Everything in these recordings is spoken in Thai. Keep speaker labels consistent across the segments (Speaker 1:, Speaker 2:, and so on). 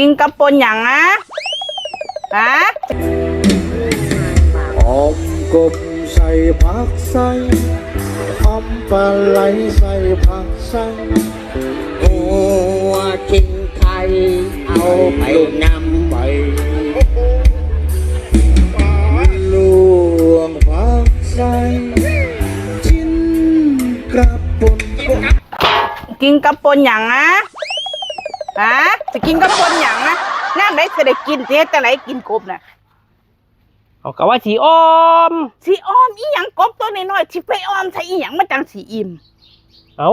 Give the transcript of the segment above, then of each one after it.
Speaker 1: นกับปนอย่างนะฮะ
Speaker 2: อมกบใส่ผักใส่อมปลาไหลใส่ผักใส่
Speaker 3: หัวกินไข่เอาไปนำ
Speaker 2: ไปลวงผักใส่ชิ้นกระปุน
Speaker 1: กินกับปนอย่างนะฮะจะกินกับปนอย่างนะน้ำไหนจะได้กินเจ๊แต่ไหนกินกบน่ะ
Speaker 4: เอากะว่าสีออม
Speaker 1: สีอ้อมอีหยังกบตัวน้อยๆที่ไปอ้อมใส่อีหยังมาจังสีอิ่ม
Speaker 4: เอา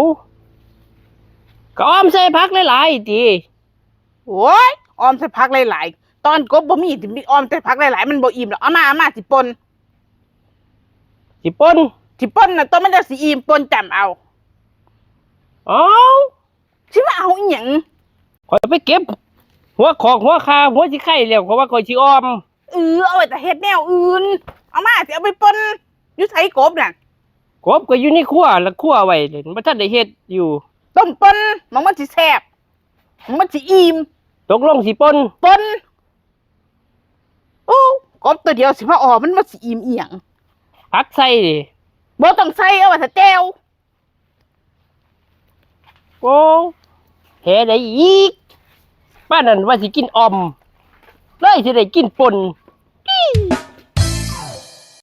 Speaker 4: ก็ออมใส่พักหลายๆดี
Speaker 1: โอ้ยอ้อมใส่ผักหลายๆตอนกบบ่มีที่มีอ้อมใส่ผักหลายๆมันบ่อิ่มหรอกเอามาสิปน
Speaker 4: สิป่น
Speaker 1: สิปนน่ะตัวมันจะสีอิ่มปนจำเอา
Speaker 4: เอา
Speaker 1: สิมาเอาอีหยัง
Speaker 4: คอยไปเก็บ หัวขอกหัวคาหัวสิไข่แล้วเพราะว่าคอยสิออม
Speaker 1: เอาไว้แต่เฮ็ดแนวอื่นเอามาสิเอาไปปนอยู่ไสกบน่ะ
Speaker 4: กบก็อยู่ในครัวแล้วครัวไว้เลยบ่ทันได้เฮ็ดอยู่
Speaker 1: ต้มปนมันสิแซ่บมันสิอิ่ม
Speaker 4: ตกลงสิป่น
Speaker 1: ปนโอ้กบตัวเดียวสิมาออกมันมาสิอิ่มอีหยัง
Speaker 4: พักใส่ดิ
Speaker 1: บ่ต้องใส่เอาไว้แต่แจ่ว
Speaker 4: โอ้แห่ได้อีกป้านั่นว่าสิกินออมเลยสิได้กินป่น